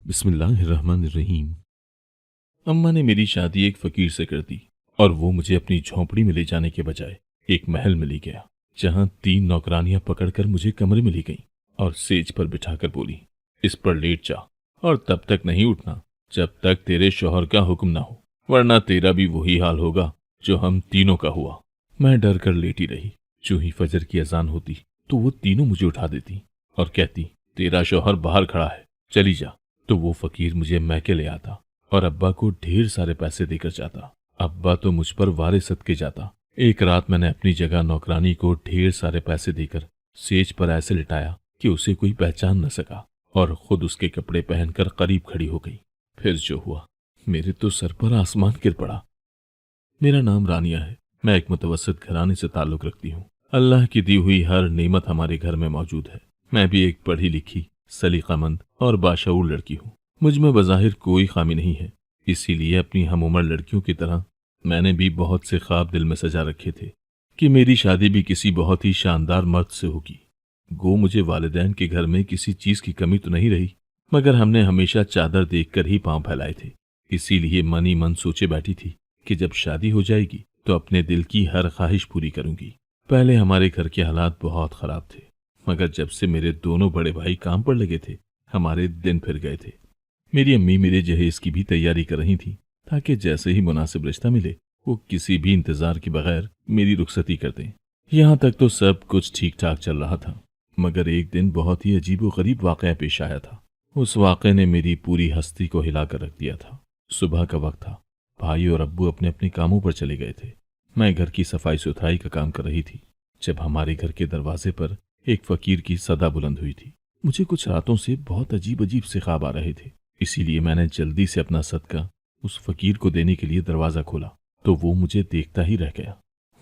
बिस्मिल्लाहिर्रहमानिर्रहीम। अम्मा ने मेरी शादी एक फकीर से कर दी और वो मुझे अपनी झोंपड़ी में ले जाने के बजाय एक महल में ले गया, जहां 3 नौकरानियां पकड़कर मुझे कमरे में ले गईं और सेज पर बिठाकर बोली, इस पर लेट जा और तब तक नहीं उठना जब तक तेरे शौहर का हुक्म ना हो, वरना तेरा भी वही हाल होगा जो हम तीनों का हुआ। मैं डर कर लेटी रही। जो ही फजर की अजान होती तो वो तीनों मुझे उठा देती और कहती, तेरा शौहर बाहर खड़ा है, चली जा। तो वो फकीर मुझे मैके ले आता और अब्बा को ढेर सारे पैसे देकर जाता। अब्बा तो मुझ पर वारे सदके जाता। एक रात मैंने अपनी जगह नौकरानी को ढेर सारे पैसे देकर सेज पर ऐसे लिटाया कि उसे कोई पहचान न सका और खुद उसके कपड़े पहनकर करीब खड़ी हो गई। फिर जो हुआ, मेरे तो सर पर आसमान गिर पड़ा। मेरा नाम रानिया है। मैं एक मुतवस्सित घराने से ताल्लुक रखती हूँ। अल्लाह की दी हुई हर नेमत हमारे घर में मौजूद है। मैं भी एक पढ़ी लिखी, सलीकामंद और बाशऊर लड़की हूँ। मुझ में बज़ाहिर कोई खामी नहीं है, इसीलिए अपनी हम उम्र लड़कियों की तरह मैंने भी बहुत से ख्वाब दिल में सजा रखे थे कि मेरी शादी भी किसी बहुत ही शानदार मर्द से होगी। गो मुझे वालिदैन के घर में किसी चीज की कमी तो नहीं रही, मगर हमने हमेशा चादर देखकर ही पांव फैलाए थे। इसीलिए मन ही मन सोचे बैठी थी कि जब शादी हो जाएगी तो अपने दिल की हर ख्वाहिश पूरी करूंगी। पहले हमारे घर के हालात बहुत खराब थे, मगर जब से मेरे दोनों बड़े भाई काम पर लगे थे, हमारे दिन फिर गए थे। मेरी अम्मी मेरे जहेज की भी तैयारी कर रही थी, ताकि जैसे ही मुनासिब रिश्ता मिले वो किसी भी इंतजार के बगैर मेरी रुखसती कर दें। यहाँ तक तो सब कुछ ठीक ठाक चल रहा था, मगर एक दिन बहुत ही अजीबोगरीब वाक़या पेश आया था। उस वाक़े ने मेरी पूरी हस्ती को हिलाकर रख दिया था। सुबह का वक्त था। भाई और अब्बू अपने अपने कामों पर चले गए थे। मैं घर की सफाई सुथराई का काम कर रही थी जब हमारे घर के दरवाजे पर एक फकीर की सदा बुलंद हुई थी। मुझे कुछ रातों से बहुत अजीब अजीब से ख्वाब आ रहे थे, इसीलिए मैंने जल्दी से अपना सदका उस फकीर को देने के लिए दरवाजा खोला तो वो मुझे देखता ही रह गया।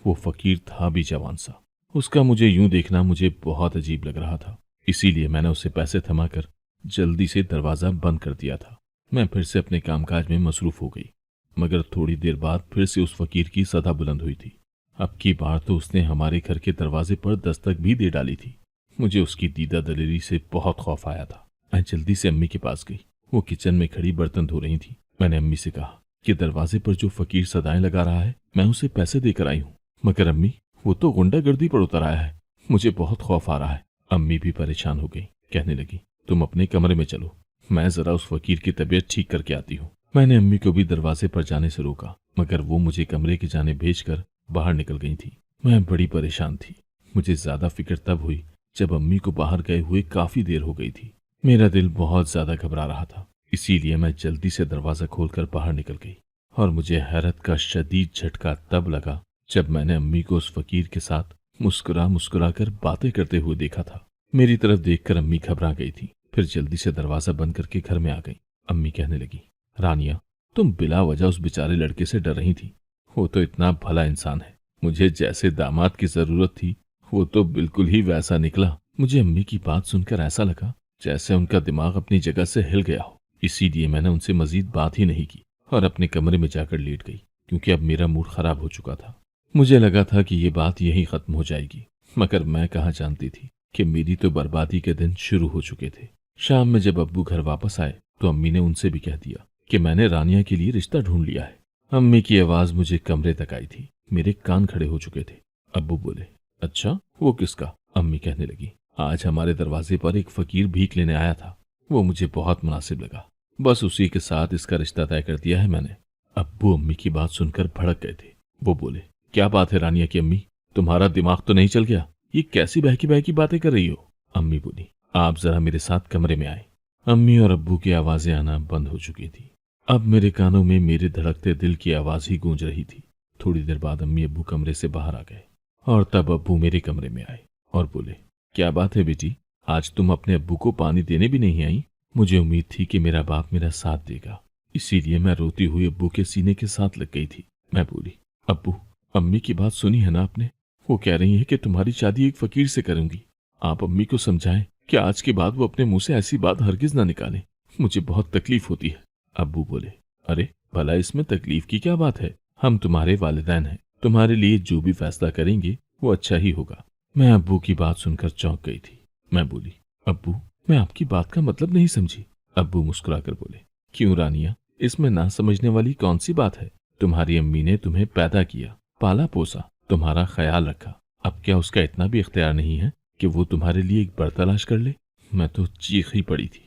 वो फकीर था भी जवान सा। उसका मुझे यूं देखना मुझे बहुत अजीब लग रहा था, इसीलिए मैंने उसे पैसे थमाकर जल्दी से दरवाजा बंद कर दिया था। मैं फिर से अपने कामकाज में मसरूफ हो गई, मगर थोड़ी देर बाद फिर से उस फकीर की सदा बुलंद हुई थी। अब की बार तो उसने हमारे घर के दरवाजे पर दस्तक भी दे डाली थी। मुझे उसकी दीदा दलेरी से बहुत खौफ आया था। मैं जल्दी से अम्मी के पास गई। वो किचन में खड़ी बर्तन धो रही थी। मैंने अम्मी से कहा कि दरवाजे पर जो फकीर सदाएं लगा रहा है, मैं उसे पैसे देकर आई हूँ। मगर अम्मी, वो तो गुंडागर्दी पर उतर आया है, मुझे बहुत खौफ आ रहा है। अम्मी भी परेशान हो गई, कहने लगी, तुम अपने कमरे में चलो, मैं जरा उस फकीर की तबीयत ठीक करके आती हूँ। मैंने अम्मी को भी दरवाजे पर जाने से रोका, मगर वो मुझे कमरे की जाने भेजकर बाहर निकल गई थी। मैं बड़ी परेशान थी। मुझे ज्यादा फिक्र तब हुई जब अम्मी को बाहर गए हुए काफी देर हो गई थी। मेरा दिल बहुत ज्यादा घबरा रहा था, इसीलिए मैं जल्दी से दरवाजा खोलकर बाहर निकल गई। और मुझे हैरत का शदीद झटका तब लगा जब मैंने अम्मी को उस फकीर के साथ मुस्कुरा मुस्कुरा कर बातें करते हुए देखा था। मेरी तरफ देखकर अम्मी घबरा गई थी। फिर जल्दी से दरवाजा बंद करके घर में आ गई। अम्मी कहने लगी, रानिया, तुम बिला वजह उस बेचारे लड़के से डर रही थी। वो तो इतना भला इंसान है। मुझे जैसे दामाद की जरूरत थी वो तो बिल्कुल ही वैसा निकला। मुझे अम्मी की बात सुनकर ऐसा लगा जैसे उनका दिमाग अपनी जगह से हिल गया हो। इसीलिए मैंने उनसे मजीद बात ही नहीं की और अपने कमरे में जाकर लेट गई, क्योंकि अब मेरा मूड खराब हो चुका था। मुझे लगा था कि ये बात यहीं खत्म हो जाएगी, मगर मैं कहाँ जानती थी कि मेरी तो बर्बादी के दिन शुरू हो चुके थे। शाम में जब अब्बू घर वापस आए तो अम्मी ने उनसे भी कह दिया कि मैंने रानिया के लिए रिश्ता ढूंढ लिया है। अम्मी की आवाज मुझे कमरे तक आई थी। मेरे कान खड़े हो चुके थे। अब्बू बोले, अच्छा, वो किसका? अम्मी कहने लगी, आज हमारे दरवाजे पर एक फकीर भीख लेने आया था। वो मुझे बहुत मुनासिब लगा, बस उसी के साथ इसका रिश्ता तय कर दिया है मैंने। अब्बू अम्मी की बात सुनकर भड़क गए थे। वो बोले, क्या बात है रानिया की अम्मी, तुम्हारा दिमाग तो नहीं चल गया? ये कैसी बहकी बहकी बातें कर रही हो? अम्मी बोली, आप जरा मेरे साथ कमरे में आए। अम्मी और अब्बू की आवाजें आना बंद हो चुकी थी। अब मेरे कानों में मेरे धड़कते दिल की आवाज ही गूंज रही थी। थोड़ी देर बाद अम्मी अब्बू कमरे से बाहर आ गए और तब अब्बू मेरे कमरे में आए और बोले, क्या बात है बेटी, आज तुम अपने अब्बू को पानी देने भी नहीं आई? मुझे उम्मीद थी कि मेरा बाप मेरा साथ देगा, इसीलिए मैं रोती हुई अब्बू के सीने के साथ लग गई थी। मैं बोली, अब्बू, अम्मी की बात सुनी है ना आपने? वो कह रही है कि तुम्हारी शादी एक फकीर से करूंगी। आप अम्मी को समझाएं कि आज के बाद वो अपने मुंह से ऐसी बात हरगिज ना निकाले। मुझे बहुत तकलीफ होती है। अब्बू बोले, अरे भला इसमें तकलीफ की क्या बात है? हम तुम्हारे वालिदैन हैं, तुम्हारे लिए जो भी फैसला करेंगे वो अच्छा ही होगा। मैं अब्बू की बात सुनकर चौंक गई थी। मैं बोली, अब्बू, मैं आपकी बात का मतलब नहीं समझी। अब्बू मुस्कुराकर बोले, क्यों रानिया, इसमें ना समझने वाली कौन सी बात है? तुम्हारी अम्मी ने तुम्हें पैदा किया, पाला पोसा, तुम्हारा ख्याल रखा। अब क्या उसका इतना भी इख्तियार नहीं है कि वो तुम्हारे लिए एक बर तलाश कर ले? मैं तो चीख ही पड़ी थी।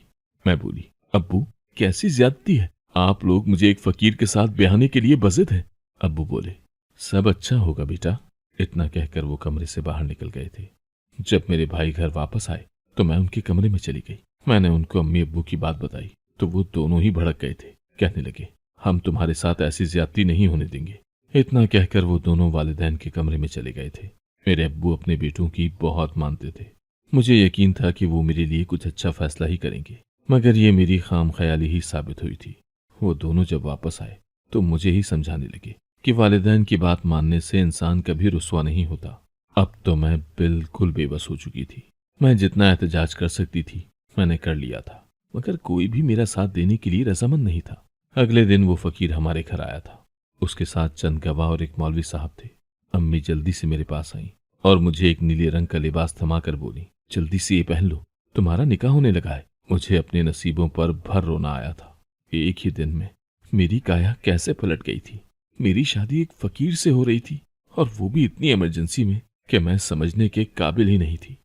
मैं बोली, अब्बू कैसी ज्यादती है, आप लोग मुझे एक फकीर के साथ ब्याहने के लिए बज़िद हैं। अब्बू बोले, सब अच्छा होगा बेटा। इतना कहकर वो कमरे से बाहर निकल गए थे। जब मेरे भाई घर वापस आए तो मैं उनके कमरे में चली गई। मैंने उनको अम्मी अब्बू की बात बताई तो वो दोनों ही भड़क गए थे। कहने लगे, हम तुम्हारे साथ ऐसी ज्यादती नहीं होने देंगे। इतना कहकर वो दोनों वालिदैन के कमरे में चले गए थे। मेरे अब्बू अपने बेटों की बहुत मानते थे। मुझे यकीन था कि वो मेरे लिए कुछ अच्छा फैसला ही करेंगे, मगर ये मेरी खाम ख्याली ही साबित हुई थी। वो दोनों जब वापस आए तो मुझे ही समझाने लगे कि वालिदैन की बात मानने से इंसान कभी रुस्वा नहीं होता। अब तो मैं बिल्कुल बेबस हो चुकी थी। मैं जितना एहतजाज कर सकती थी मैंने कर लिया था, मगर कोई भी मेरा साथ देने के लिए रजामंद नहीं था। अगले दिन वो फकीर हमारे घर आया था। उसके साथ चंद गवाह और एक मौलवी साहब थे। अम्मी जल्दी से मेरे पास आई और मुझे एक नीले रंग का लिबास थमाकर बोली, जल्दी से ये पहन लो, तुम्हारा निकाह होने लगा है। मुझे अपने नसीबों पर भर रोना आया था। एक ही दिन में मेरी काया कैसे पलट गई थी। मेरी शादी एक फकीर से हो रही थी और वो भी इतनी इमरजेंसी में कि मैं समझने के काबिल ही नहीं थी।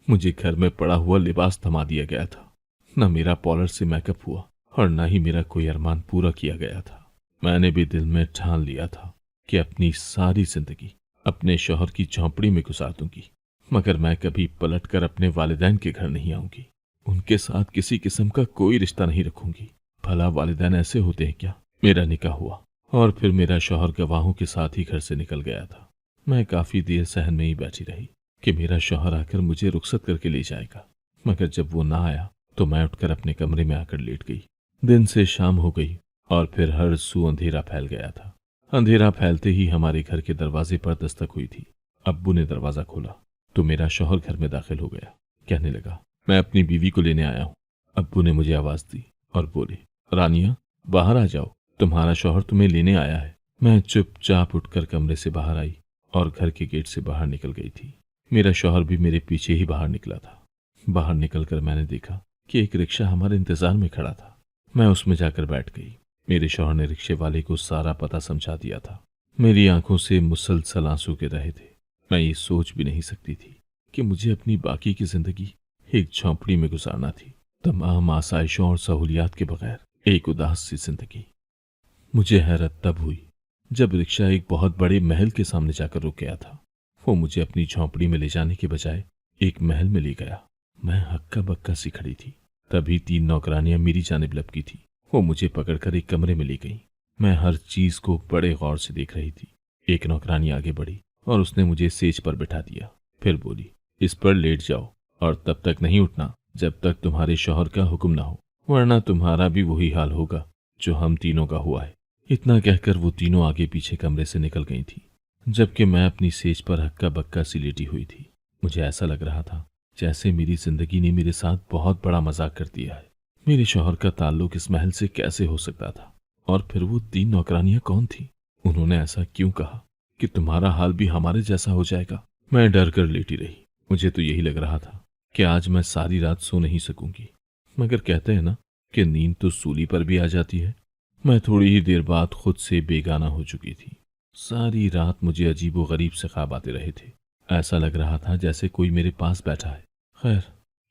मुझे घर में पड़ा हुआ लिबास थमा दिया गया था। न मेरा पॉलर से मेकअप हुआ और न ही मेरा कोई अरमान पूरा किया गया था। मैंने भी दिल में ठान लिया था कि अपनी सारी जिंदगी अपने शौहर की झोंपड़ी में गुजार दूंगी, मगर मैं कभी पलटकर अपने वालिदैन के घर नहीं आऊंगी। उनके साथ किसी किस्म का कोई रिश्ता नहीं रखूंगी। भला वालिदैन ऐसे होते हैं क्या? मेरा निकाह हुआ और फिर मेरा शौहर गवाहों के साथ ही घर से निकल गया था। मैं काफी देर सहन में ही बैठी रही कि मेरा शौहर आकर मुझे रुखसत करके ले जाएगा, मगर जब वो ना आया तो मैं उठकर अपने कमरे में आकर लेट गई। दिन से शाम हो गई और फिर हर सू अंधेरा फैल गया था। अंधेरा फैलते ही हमारे घर के दरवाजे पर दस्तक हुई थी। अब्बू ने दरवाजा खोला तो मेरा शौहर घर में दाखिल हो गया। कहने लगा, मैं अपनी बीवी को लेने आया हूँ। अब्बू ने मुझे आवाज दी और बोले, रानिया बाहर आ जाओ, तुम्हारा शौहर तुम्हें लेने आया है। मैं चुपचाप उठकर कमरे से बाहर आई और घर के गेट से बाहर निकल गई थी। मेरा शौहर भी मेरे पीछे ही बाहर निकला था। बाहर निकलकर मैंने देखा कि एक रिक्शा हमारे इंतजार में खड़ा था। मैं उसमें जाकर बैठ गई। मेरे शौहर ने रिक्शे वाले को सारा पता समझा दिया था। मेरी आंखों से मुसलसल आंसू गिर रहे थे। मैं ये सोच भी नहीं सकती थी कि मुझे अपनी बाकी की जिंदगी एक झोंपड़ी में गुजारना थी, तमाम आसाइशों और सहूलियात के बगैर एक उदास सी जिंदगी। मुझे हैरत तब हुई जब रिक्शा एक बहुत बड़े महल के सामने जाकर रुक गया था। वो मुझे अपनी झोंपड़ी में ले जाने के बजाय एक महल में ले गया। मैं हक्का बक्का सी खड़ी थी। तभी 3 नौकरानियां मेरी जानिब लपकी थी। वो मुझे पकड़कर एक कमरे में ले गई। मैं हर चीज को बड़े गौर से देख रही थी। एक नौकरानी आगे बढ़ी और उसने मुझे सेज पर बिठा दिया। फिर बोली, इस पर लेट जाओ और तब तक नहीं उठना जब तक तुम्हारे शौहर का हुक्म ना हो, वरना तुम्हारा भी वही हाल होगा जो हम तीनों का हुआ है। इतना कहकर वो तीनों आगे पीछे कमरे से निकल गई थी, जबकि मैं अपनी सेज पर हक्का बक्का सी लेटी हुई थी। मुझे ऐसा लग रहा था जैसे मेरी जिंदगी ने मेरे साथ बहुत बड़ा मजाक कर दिया है। मेरे शौहर का ताल्लुक इस महल से कैसे हो सकता था? और फिर वो 3 नौकरानियां कौन थी? उन्होंने ऐसा क्यों कहा कि तुम्हारा हाल भी हमारे जैसा हो जाएगा? मैं डर कर लेटी रही। मुझे तो यही लग रहा था कि आज मैं सारी रात सो नहीं सकूंगी, मगर कहते हैं ना कि नींद तो सूली पर भी आ जाती है। मैं थोड़ी ही देर बाद खुद से बेगाना हो चुकी थी। सारी रात मुझे अजीब व गरीब से ख्वाब आते रहे थे। ऐसा लग रहा था जैसे कोई मेरे पास बैठा है। खैर,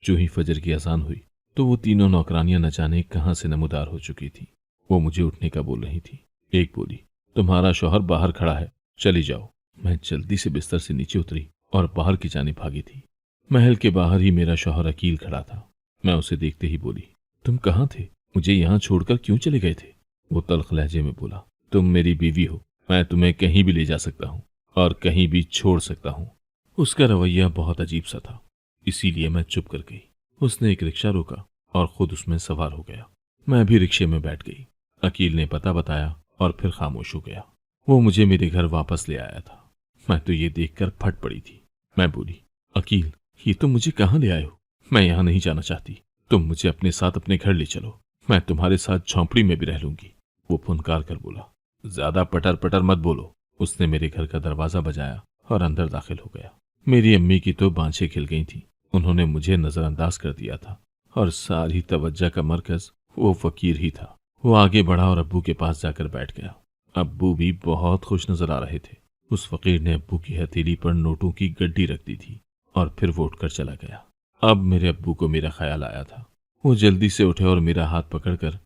जो ही फजर की अजान हुई तो वो तीनों नौकरानियां न जाने कहां से नमूदार हो चुकी थी। वो मुझे उठने का बोल रही थी। एक बोली, तुम्हारा शौहर बाहर खड़ा है, चली जाओ। मैं जल्दी से बिस्तर से नीचे उतरी और बाहर की जाने भागी थी। महल के बाहर ही मेरा शौहर अकील खड़ा था। मैं उसे देखते ही बोली, तुम कहाँ थे? मुझे यहाँ छोड़कर क्यों चले गए थे? वो तल्ख लहजे में बोला, तुम मेरी बीवी हो, मैं तुम्हें कहीं भी ले जा सकता हूँ और कहीं भी छोड़ सकता हूँ। उसका रवैया बहुत अजीब सा था, इसीलिए मैं चुप कर गई। उसने एक रिक्शा रोका और खुद उसमें सवार हो गया। मैं भी रिक्शे में बैठ गई। अकील ने पता बताया और फिर खामोश हो गया। वो मुझे मेरे घर वापस ले आया था। मैं तो ये देखकर फट पड़ी थी। मैं बोली, अकील, ये तुम मुझे कहाँ ले आए हो? मैं यहाँ नहीं जाना चाहती। तुम मुझे अपने साथ अपने घर ले चलो, मैं तुम्हारे साथ झोंपड़ी में भी रह लूंगी। वो फुनकार कर बोला, ज्यादा पटर पटर मत बोलो। उसने मेरे घर का दरवाजा बजाया और अंदर दाखिल हो गया। मेरी अम्मी की तो बाँछें खिल गई थी। उन्होंने मुझे नजरअंदाज कर दिया था और सारी तवज्जो का मरकज वो फकीर ही था। वो आगे बढ़ा और अब्बू के पास जाकर बैठ गया। अब्बू भी बहुत खुश नजर आ रहे थे। उस फकीर ने अब्बू की हथेली पर नोटों की गड्डी रख दी थी और फिर वो उठकर चला गया। अब मेरे अब्बू को मेरा ख्याल आया था। वो जल्दी से उठे और मेरा हाथ पकड़कर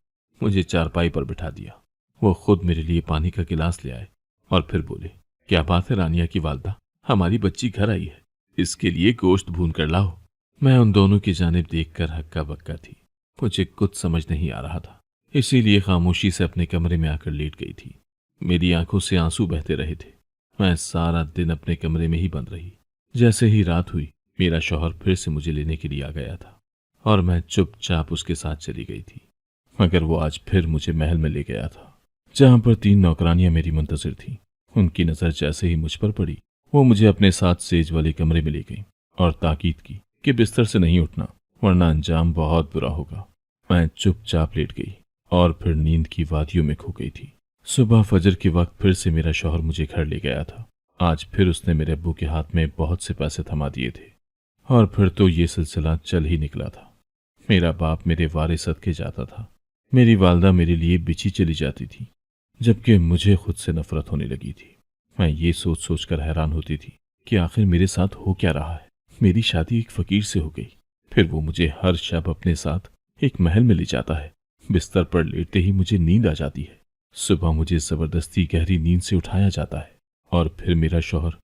मुझे चारपाई पर बिठा दिया। वो खुद मेरे लिए पानी का गिलास ले आए और फिर बोले, क्या बात है रानिया की वालदा, हमारी बच्ची घर आई है, इसके लिए गोश्त भून कर लाओ। मैं उन दोनों की जानिब देखकर हक्का बक्का थी। मुझे कुछ समझ नहीं आ रहा था, इसीलिए खामोशी से अपने कमरे में आकर लेट गई थी। मेरी आंखों से आंसू बहते रहे थे। मैं सारा दिन अपने कमरे में ही बंद रही। जैसे ही रात हुई, मेरा शौहर फिर से मुझे लेने के लिए आ गया था और मैं चुपचाप उसके साथ चली गई थी। मगर वो आज फिर मुझे महल में ले गया था, जहां पर 3 नौकरानियां मेरी मुंतजिर थीं। उनकी नजर जैसे ही मुझ पर पड़ी, वो मुझे अपने साथ सेज वाले कमरे में ले गई और ताकीद की कि बिस्तर से नहीं उठना, वरना अंजाम बहुत बुरा होगा। मैं चुपचाप लेट गई और फिर नींद की वादियों में खो गई थी। सुबह फजर के वक्त फिर से मेरा शौहर मुझे घर ले गया था। आज फिर उसने मेरे अब्बू के हाथ में बहुत से पैसे थमा दिए थे और फिर तो ये सिलसिला चल ही निकला था। मेरा बाप मेरे वारे सदके जाता था, मेरी वालदा मेरे लिए बिछी चली जाती थी, जबकि मुझे खुद से नफरत होने लगी थी। मैं ये सोच सोच कर हैरान होती थी कि आखिर मेरे साथ हो क्या रहा है। मेरी शादी एक फकीर से हो गई, फिर वो मुझे हर शब अपने साथ एक महल में ले जाता है। बिस्तर पर लेटते ही मुझे नींद आ जाती है। सुबह मुझे जबरदस्ती गहरी नींद से उठाया जाता है और फिर मेरा शौहर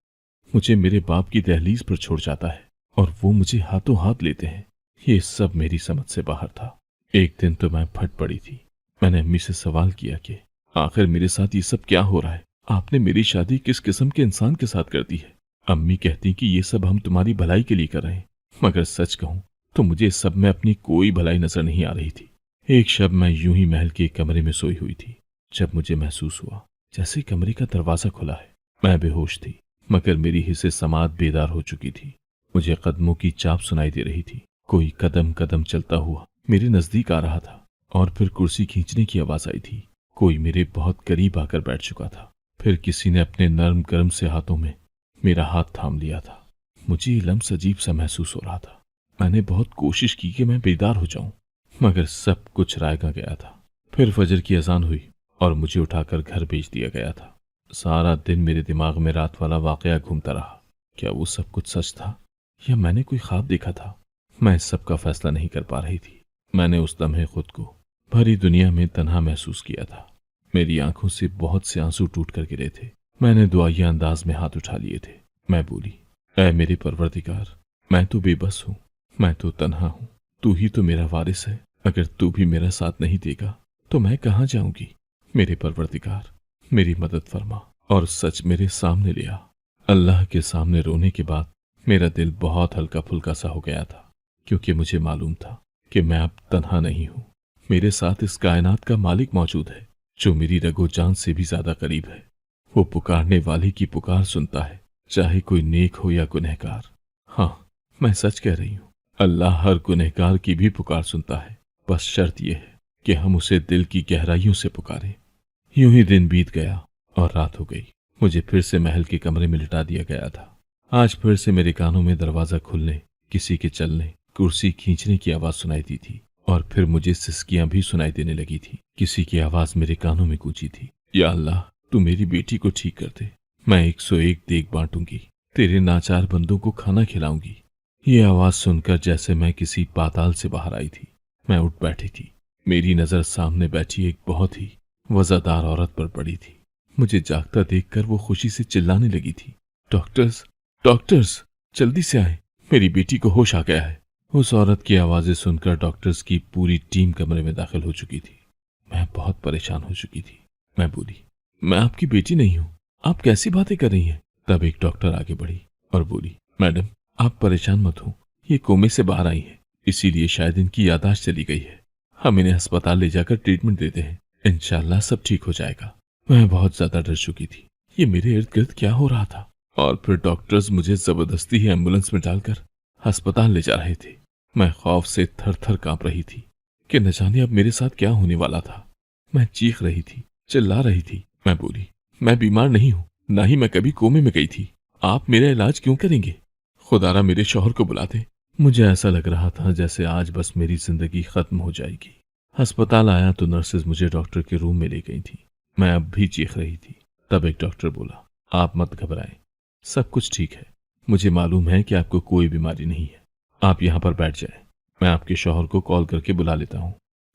मुझे मेरे बाप की दहलीज पर छोड़ जाता है और वो मुझे हाथों हाथ लेते हैं। ये सब मेरी समझ से बाहर था। एक दिन तो मैं फट पड़ी थी। मैंने अम्मी से सवाल किया कि आखिर मेरे साथ ये सब क्या हो रहा है, आपने मेरी शादी किस किस्म के इंसान के साथ कर दी है। अम्मी कहती कि ये सब हम तुम्हारी भलाई के लिए कर रहे हैं, मगर सच कहूं तो मुझे इस सब में अपनी कोई भलाई नजर नहीं आ रही थी। एक शब मैं यूं ही महल के कमरे में सोई हुई थी, जब मुझे महसूस हुआ जैसे कमरे का दरवाजा खुला है। मैं बेहोश थी, मगर मेरी हिस्से समात बेदार हो चुकी थी। मुझे कदमों की चाप सुनाई दे रही थी। कोई कदम कदम चलता हुआ मेरे नजदीक आ रहा था और फिर कुर्सी खींचने की आवाज आई थी। कोई मेरे बहुत करीब आकर बैठ चुका था। फिर किसी ने अपने नर्म गर्म से हाथों में मेरा हाथ थाम लिया था। मुझे लम्स अजीब सा महसूस हो रहा था। मैंने बहुत कोशिश की कि मैं बेदार हो जाऊं, मगर सब कुछ रायगा गया था। फिर फजर की अजान हुई और मुझे उठाकर घर भेज दिया गया था। सारा दिन मेरे दिमाग में रात वाला वाकया घूमता रहा। क्या वो सब कुछ सच था या मैंने कोई ख्वाब देखा था? मैं इस सब का फैसला नहीं कर पा रही थी। मैंने उस लम्हे खुद को भरी दुनिया में तन्हा महसूस किया था। मेरी आंखों से बहुत से आंसू टूट कर गिरे थे। मैंने दुआया अंदाज में हाथ उठा लिए थे। मैं बोली, ऐ मेरे परवरदिगार, मैं तो बेबस हूँ, मैं तो तन्हा हूँ, तू ही तो मेरा वारिस है। अगर तू भी मेरा साथ नहीं देगा तो मैं कहाँ जाऊंगी। मेरे परवरदिगार, मेरी मदद फरमा और सच मेरे सामने ले आ। अल्लाह के सामने रोने के बाद मेरा दिल बहुत हल्का फुल्का सा हो गया था, क्योंकि मुझे मालूम था कि मैं अब तन्हा नहीं हूँ। मेरे साथ इस कायनात का मालिक मौजूद है, जो मेरी रगो जान से भी ज्यादा करीब है। वो पुकारने वाले की पुकार सुनता है, चाहे कोई नेक हो या गुनहगार। हाँ, मैं सच कह रही हूँ, अल्लाह हर गुनहगार की भी पुकार सुनता है। बस शर्त यह है कि हम उसे दिल की गहराइयों से पुकारें। यूं ही दिन बीत गया और रात हो गई। मुझे फिर से महल के कमरे में लिटा दिया गया था। आज फिर से मेरे कानों में दरवाजा खुलने, किसी के चलने, कुर्सी खींचने की आवाज सुनाई दी थी और फिर मुझे सिसकियां भी सुनाई देने लगी थी। किसी की आवाज मेरे कानों में गूंजी थी, या अल्लाह, तू मेरी बेटी को ठीक कर दे। मैं 101 देग बांटूंगी, तेरे नाचार बंदों को खाना खिलाऊंगी। ये आवाज सुनकर जैसे मैं किसी पाताल से बाहर आई थी। मैं उठ बैठी थी। मेरी नजर सामने बैठी एक बहुत ही वजादार औरत पर पड़ी थी। मुझे जागता देखकर वो खुशी से चिल्लाने लगी थी, डॉक्टर्स, डॉक्टर्स, जल्दी से आए, मेरी बेटी को होश आ गया है। उस औरत की आवाजें सुनकर डॉक्टर्स की पूरी टीम कमरे में दाखिल हो चुकी थी। मैं बहुत परेशान हो चुकी थी। मैं बोली, मैं आपकी बेटी नहीं हूं, आप कैसी बातें कर रही हैं? तब एक डॉक्टर आगे बढ़ी और बोली, मैडम, आप परेशान मत हो, ये कोमे से बाहर आई है, इसीलिए शायद इनकी याददाश्त चली गई है। हम इन्हें अस्पताल ले जाकर ट्रीटमेंट देते हैं, इंशाल्लाह सब ठीक हो जाएगा। मैं बहुत ज्यादा डर चुकी थी। ये मेरे इर्द गिर्द क्या हो रहा था? और फिर डॉक्टर्स मुझे जबरदस्ती ही एम्बुलेंस में डालकर अस्पताल ले जा रहे थे। मैं खौफ से थर थर कांप रही थी कि न जाने अब मेरे साथ क्या होने वाला था। मैं चीख रही थी, चिल्ला रही थी। मैं बोली, मैं बीमार नहीं हूं, ना ही मैं कभी कोमे में गई थी। आप मेरा इलाज क्यों करेंगे? खुदारा मेरे शौहर को बुला दे। मुझे ऐसा लग रहा था जैसे आज बस मेरी जिंदगी खत्म हो जाएगी। अस्पताल आया तो नर्सेज मुझे डॉक्टर के रूम में ले गई थी। मैं अब भी चीख रही थी। तब एक डॉक्टर बोला, आप मत घबराएं, सब कुछ ठीक है। मुझे मालूम है कि आपको कोई बीमारी नहीं है। आप यहाँ पर बैठ जाएं, मैं आपके शौहर को कॉल करके बुला लेता हूँ।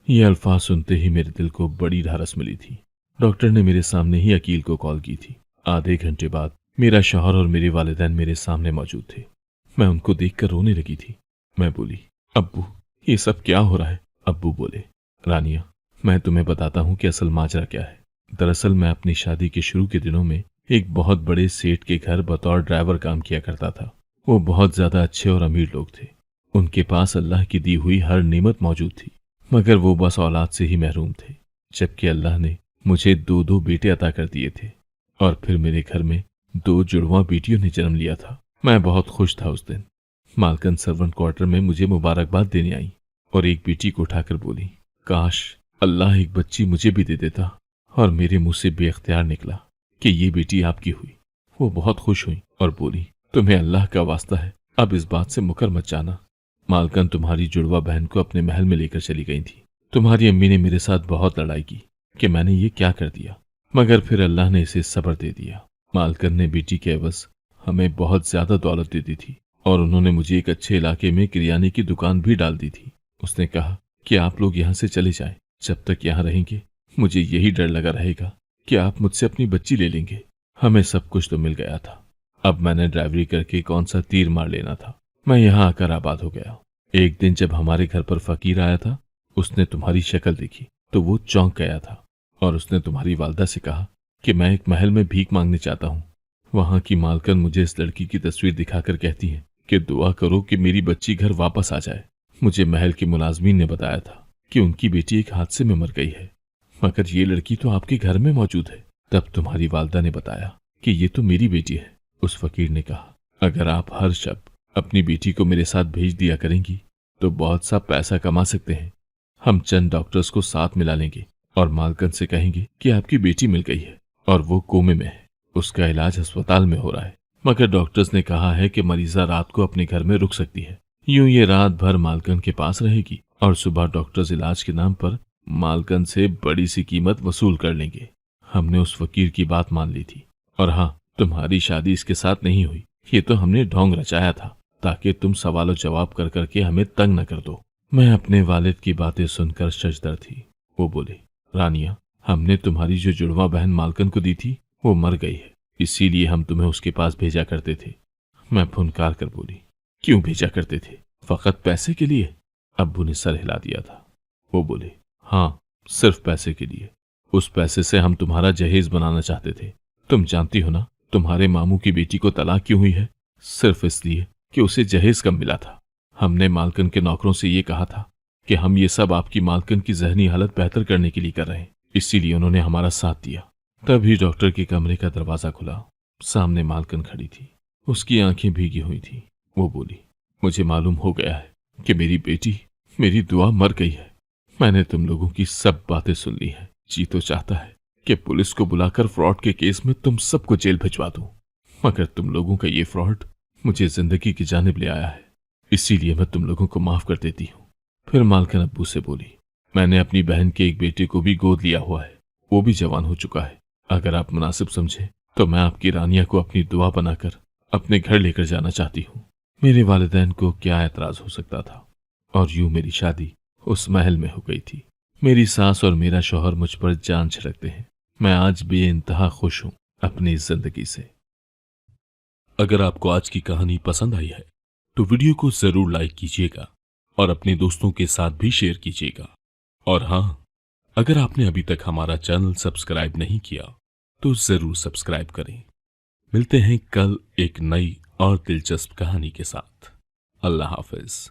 ये अल्फाज सुनते ही मेरे दिल को बड़ी ढारस मिली थी। डॉक्टर ने मेरे सामने ही अकील को कॉल की थी। आधे घंटे बाद मेरा शौहर और मेरे वालिदैन मेरे सामने मौजूद थे। मैं उनको देखकर रोने लगी थी। मैं बोली, अब्बू ये सब क्या हो रहा है? अब्बू बोले, रानिया मैं तुम्हें बताता हूँ कि असल माजरा क्या है। दरअसल मैं अपनी शादी के शुरू के दिनों में एक बहुत बड़े सेठ के घर बतौर ड्राइवर काम किया करता था। वो बहुत ज्यादा अच्छे और अमीर लोग थे। उनके पास अल्लाह की दी हुई हर नेमत मौजूद थी, मगर वो बस औलाद से ही महरूम थे। जबकि अल्लाह ने मुझे दो दो बेटे अता कर दिए थे और फिर मेरे घर में दो जुड़वा बेटियों ने जन्म लिया था। मैं बहुत खुश था उस दिन। मालकन सर्वेंट क्वार्टर में मुझे मुबारकबाद देने आई और एक बेटी को उठाकर बोली, काश अल्लाह एक बच्ची मुझे भी दे देता। और मेरे मुंह से बेख्तियार निकला कि ये बेटी आपकी हुई। वो बहुत खुश हुई और बोली, तुम्हें अल्लाह का वास्ता है, अब इस बात से मुकर मत जाना। मालकन तुम्हारी जुड़वा बहन को अपने महल में लेकर चली गई थी। तुम्हारी अम्मी ने मेरे साथ बहुत लड़ाई की कि मैंने ये क्या कर दिया, मगर फिर अल्लाह ने इसे सब्र दे दिया। मालकन ने बेटी के एवज हमें बहुत ज्यादा दौलत दे दी थी और उन्होंने मुझे एक अच्छे इलाके में किराने की दुकान भी डाल दी थी। उसने कहा कि आप लोग यहाँ से चले जाएं। जब तक यहाँ रहेंगे मुझे यही डर लगा रहेगा कि आप मुझसे अपनी बच्ची ले लेंगे। हमें सब कुछ तो मिल गया था, अब मैंने ड्राइवरी करके कौन सा तीर मार लेना था। मैं यहाँ आकर आबाद हो गया। एक दिन जब हमारे घर पर फकीर आया था, उसने तुम्हारी शक्ल देखी तो वो चौंक गया था और उसने तुम्हारी वालदा से कहा कि मैं एक महल में भीख मांगने चाहता हूँ। वहां की मालकन मुझे इस लड़की की तस्वीर दिखाकर कहती है कि दुआ करो कि मेरी बच्ची घर वापस आ जाए। मुझे महल के मुलाजमीन ने बताया था कि उनकी बेटी एक हादसे में मर गई है, मगर ये लड़की तो आपके घर में मौजूद है। तब तुम्हारी वालदा ने बताया कि ये तो मेरी बेटी है। उस फकीर ने कहा, अगर आप हर शब अपनी बेटी को मेरे साथ भेज दिया करेंगी तो बहुत सा पैसा कमा सकते हैं। हम चंद डॉक्टर्स को साथ मिला लेंगे और मालकन से कहेंगे कि आपकी बेटी मिल गई है और वो कोमे में है, उसका इलाज अस्पताल में हो रहा है, मगर डॉक्टर्स ने कहा है कि मरीजा रात को अपने घर में रुक सकती है। यूं ये रात भर मालकन के पास रहेगी और सुबह डॉक्टर्स इलाज के नाम पर मालकन से बड़ी सी कीमत वसूल कर लेंगे। हमने उस फकीर की बात मान ली थी। और हाँ, तुम्हारी शादी इसके साथ नहीं हुई, ये तो हमने ढोंग रचाया था ताकि तुम सवाल जवाब कर करके हमें तंग न कर दो। मैं अपने वालिद की बातें सुनकर शजदर थी। वो बोले, रानिया हमने तुम्हारी जो जुड़वा बहन मालकन को दी थी वो मर गई है, इसीलिए हम तुम्हें उसके पास भेजा करते थे। मैं फुनकार कर बोली, क्यों भेजा करते थे? फकत पैसे के लिए? अब्बू ने सर हिला दिया था। वो बोले, हाँ सिर्फ पैसे के लिए। उस पैसे से हम तुम्हारा जहेज बनाना चाहते थे। तुम जानती हो ना तुम्हारे मामू की बेटी को तलाक क्यों हुई है? सिर्फ इसलिए कि उसे जहेज कम मिला था। हमने मालकन के नौकरों से ये कहा था कि हम ये सब आपकी मालकन की जहनी हालत बेहतर करने के लिए कर रहे हैं, इसीलिए उन्होंने हमारा साथ दिया। तभी डॉक्टर के कमरे का दरवाजा खुला। सामने मालकन खड़ी थी, उसकी आंखें भीगी हुई थी। वो बोली, मुझे मालूम हो गया है कि मेरी बेटी, मेरी दुआ मर गई है। मैंने तुम लोगों की सब बातें सुन ली हैं। जी तो चाहता है कि पुलिस को बुलाकर फ्रॉड के केस में तुम सबको जेल भिजवा दूं, मगर तुम लोगों का ये फ्रॉड मुझे जिंदगी की जानिब ले आया है, इसीलिए मैं तुम लोगों को माफ कर देती हूँ। फिर मालकन अब्बू से बोली, मैंने अपनी बहन के एक बेटे को भी गोद लिया हुआ है, वो भी जवान हो चुका है। अगर आप मुनासिब समझे तो मैं आपकी रानिया को अपनी दुआ बनाकर अपने घर लेकर जाना चाहती हूँ। मेरे वालिदैन को क्या एतराज हो सकता था, और यूं मेरी शादी उस महल में हो गई थी। मेरी सास और मेरा शौहर मुझ पर जान छिड़कते हैं। मैं आज बेइंतहा खुश हूं अपनी जिंदगी से। अगर आपको आज की कहानी पसंद आई है तो वीडियो को जरूर लाइक कीजिएगा और अपने दोस्तों के साथ भी शेयर कीजिएगा। और हाँ, अगर आपने अभी तक हमारा चैनल सब्सक्राइब नहीं किया तो जरूर सब्सक्राइब करें। मिलते हैं कल एक नई और दिलचस्प कहानी के साथ। अल्लाह हाफिज।